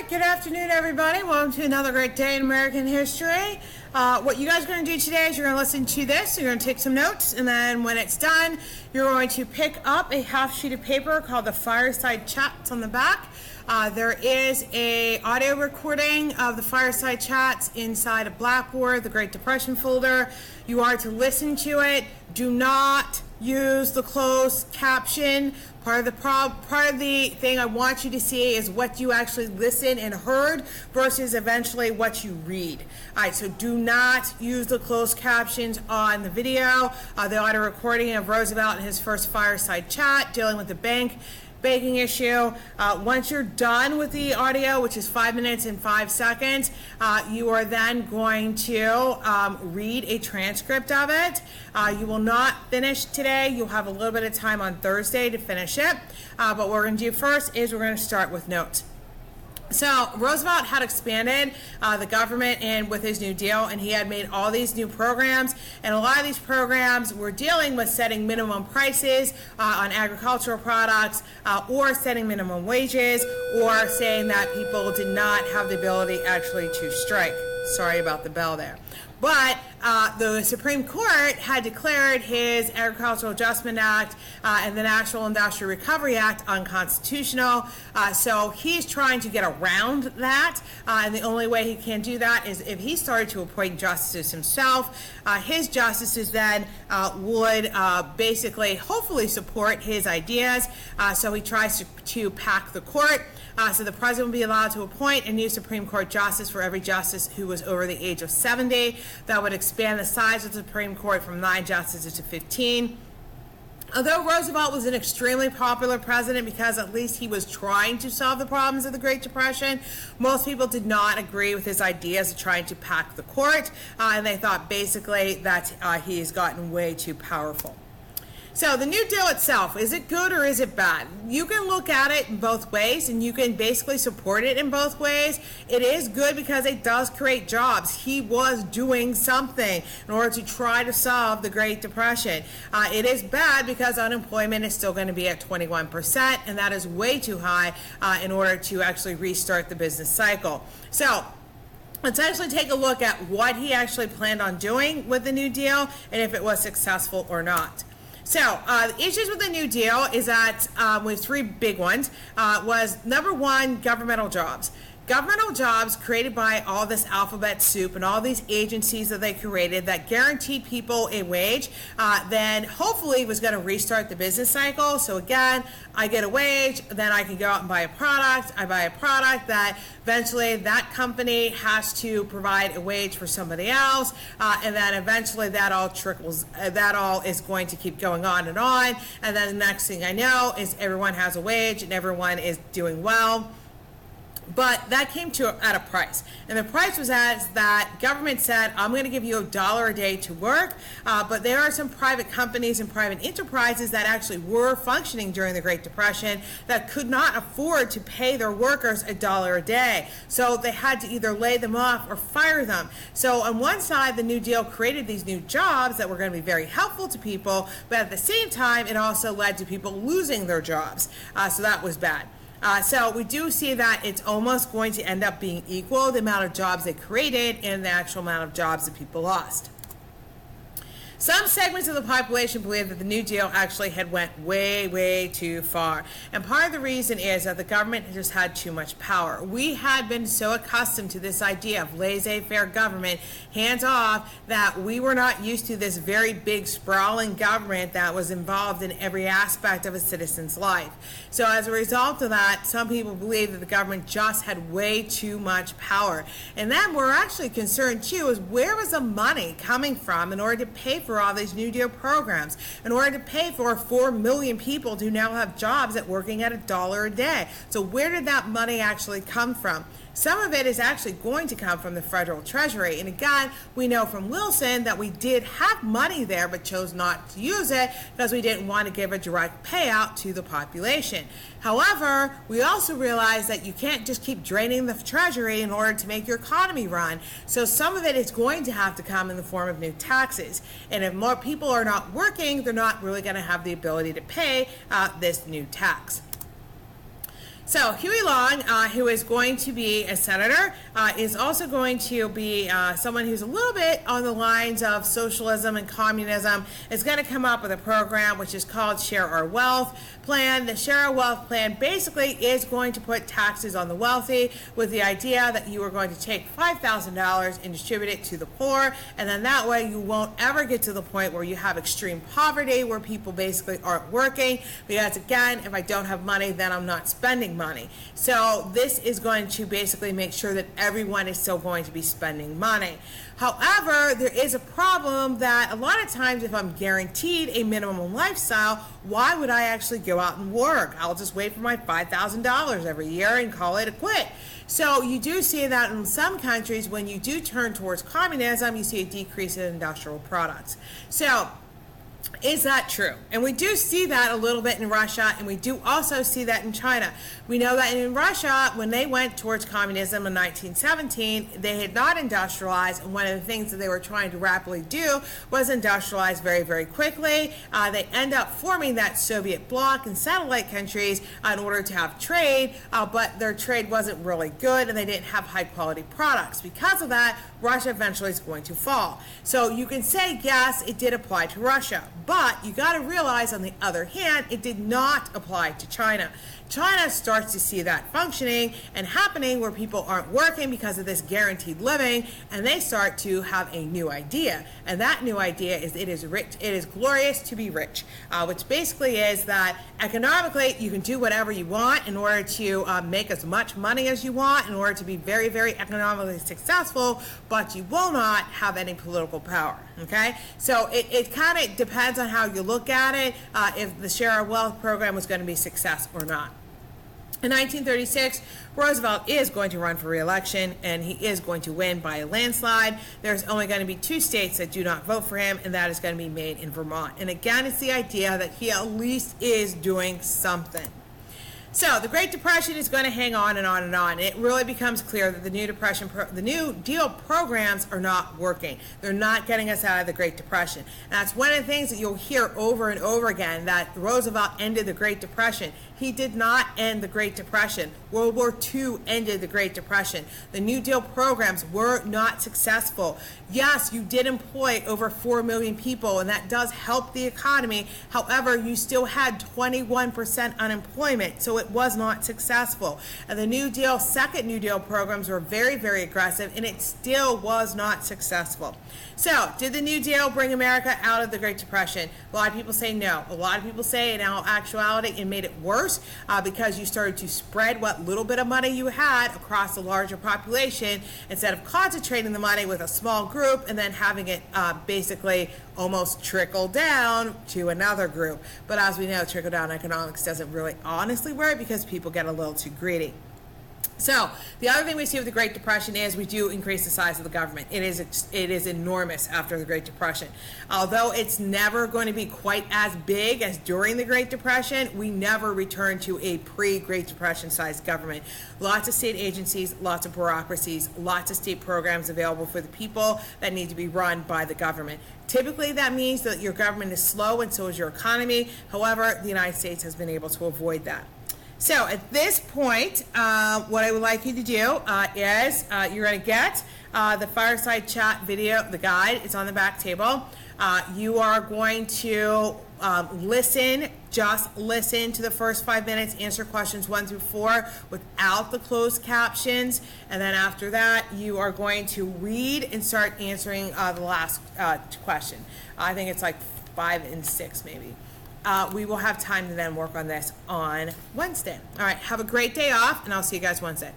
right, good afternoon, everybody. Welcome to another great day in American history. What you guys are going to do today is you're going to listen to this, you're going to take some notes, and then when it's done, you're going to pick up a half sheet of paper called the Fireside Chats on the back. There is a audio recording of the Fireside Chats inside of Blackboard, the Great Depression folder. You are to listen to it. Do not use the closed caption. Part of the thing I want you to see is what you actually listened and heard versus eventually what you read. All right, so do not use the closed captions on the video. The audio recording of Roosevelt and his first fireside chat dealing with the banking issue. Once you're done with the audio, which is 5 minutes and 5 seconds, you are then going to read a transcript of it. You will not finish today. You'll have a little bit of time on Thursday to finish it. But what we're going to do first is we're going to start with notes. So Roosevelt had expanded the government and with his New Deal, and he had made all these new programs, and a lot of these programs were dealing with setting minimum prices on agricultural products or setting minimum wages or saying that people did not have the ability actually to strike. Sorry about the bell there. But the Supreme Court had declared his Agricultural Adjustment Act and the National Industrial Recovery Act unconstitutional. So he's trying to get around that. And the only way he can do that is if he started to appoint justices himself. His justices then would basically hopefully support his ideas. So he tries to pack the court. So the president will be allowed to appoint a new Supreme Court justice for every justice who was over the age of 70. That would expand the size of the Supreme Court from 9 justices to 15. Although Roosevelt was an extremely popular president because at least he was trying to solve the problems of the Great Depression, most people did not agree with his ideas of trying to pack the court, and they thought basically that he has gotten way too powerful. So the New Deal itself, is it good or is it bad? You can look at it in both ways, and you can basically support it in both ways. It is good because it does create jobs. He was doing something in order to try to solve the Great Depression. It is bad because unemployment is still going to be at 21%, and that is way too high in order to actually restart the business cycle. So let's actually take a look at what he actually planned on doing with the New Deal and if it was successful or not. So the issues with the New Deal is that with 3 big ones was number 1, governmental jobs. Governmental jobs created by all this alphabet soup and all these agencies that they created that guaranteed people a wage, then hopefully was going to restart the business cycle. So again, I get a wage, then I can go out and buy a product. I buy a product that eventually that company has to provide a wage for somebody else, and then eventually that all trickles, that all is going to keep going on, and then the next thing I know is everyone has a wage and everyone is doing well. But that came at a price, and the price was that government said, I'm going to give you $1 a day to work, but there are some private companies and private enterprises that actually were functioning during the Great Depression that could not afford to pay their workers $1 a day, so they had to either lay them off or fire them. So on one side, the New Deal created these new jobs that were going to be very helpful to people, but at the same time, it also led to people losing their jobs, so that was bad. So we do see that it's almost going to end up being equal, the amount of jobs they created and the actual amount of jobs that people lost. Some segments of the population believe that the New Deal actually had went way, way too far. And part of the reason is that the government just had too much power. We had been so accustomed to this idea of laissez-faire government, hands off, that we were not used to this very big, sprawling government that was involved in every aspect of a citizen's life. So as a result of that, some people believe that the government just had way too much power. And then we're actually concerned too is where was the money coming from in order to pay for all these New Deal programs, in order to pay for 4 million people to now have jobs at working at $1 a day. So where did that money actually come from? Some of it is actually going to come from the federal treasury. And again, we know from Wilson that we did have money there but chose not to use it because we didn't want to give a direct payout to the population. However, we also realize that you can't just keep draining the treasury in order to make your economy run. So some of it is going to have to come in the form of new taxes. And if more people are not working, they're not really going to have the ability to pay this new tax. So Huey Long, who is going to be a senator, is also going to be someone who's a little bit on the lines of socialism and communism. Is going to come up with a program which is called Share Our Wealth Plan. The Share Our Wealth Plan basically is going to put taxes on the wealthy with the idea that you are going to take $5,000 and distribute it to the poor, and then that way you won't ever get to the point where you have extreme poverty, where people basically aren't working, because again, if I don't have money, then I'm not spending money. So this is going to basically make sure that everyone is still going to be spending money. However, there is a problem that a lot of times if I'm guaranteed a minimum lifestyle, why would I actually go out and work? I'll just wait for my $5,000 every year and call it a quit. So you do see that in some countries, when you do turn towards communism, you see a decrease in industrial products. So is that true? And we do see that a little bit in Russia, and we do also see that in China. We know that in Russia, when they went towards communism in 1917, they had not industrialized, and one of the things that they were trying to rapidly do was industrialize very, very quickly. They end up forming that Soviet bloc and satellite countries in order to have trade, but their trade wasn't really good, and they didn't have high-quality products. Because of that, Russia eventually is going to fall. So you can say, yes, it did apply to Russia. But you got to realize, on the other hand, it did not apply to China. China starts to see that functioning and happening, where people aren't working because of this guaranteed living, and they start to have a new idea. And that new idea is it is rich, it is glorious to be rich, which basically is that economically you can do whatever you want in order to make as much money as you want, in order to be very, very economically successful, but you will not have any political power. Okay, so it kind of depends on how you look at it, if the Share Our Wealth program was going to be a success or not. In 1936, Roosevelt is going to run for re-election, and he is going to win by a landslide. There's only going to be 2 states that do not vote for him, and that is going to be Maine and Vermont. And again, it's the idea that he at least is doing something. So the Great Depression is going to hang on and on and on. It really becomes clear that the the New Deal programs are not working. They're not getting us out of the Great Depression. And that's one of the things that you'll hear over and over again, that Roosevelt ended the Great Depression. He did not end the Great Depression. World War II ended the Great Depression. The New Deal programs were not successful. Yes, you did employ over 4 million people, and that does help the economy. However, you still had 21% unemployment, so it was not successful. And the New Deal, second New Deal programs were very, very aggressive, and it still was not successful. So, did the New Deal bring America out of the Great Depression? A lot of people say no. A lot of people say, in all actuality, it made it worse because you started to spread what little bit of money you had across a larger population, instead of concentrating the money with a small group and then having it basically almost trickle down to another group. But as we know, trickle down economics doesn't really honestly work, because people get a little too greedy. So the other thing we see with the Great Depression is we do increase the size of the government. It is enormous after the Great Depression. Although it's never going to be quite as big as during the Great Depression, we never return to a pre-Great Depression sized government. Lots of state agencies, lots of bureaucracies, lots of state programs available for the people that need to be run by the government. Typically, that means that your government is slow, and so is your economy. However, the United States has been able to avoid that. So at this point, what I would like you to do is you're going to get the Fireside Chat video, the guide. It's on the back table. You are going to just listen to the first 5 minutes, answer questions 1 through 4 without the closed captions. And then after that, you are going to read and start answering the last question. I think it's like 5 and 6 maybe. We will have time to then work on this on Wednesday. All right, have a great day off, and I'll see you guys Wednesday.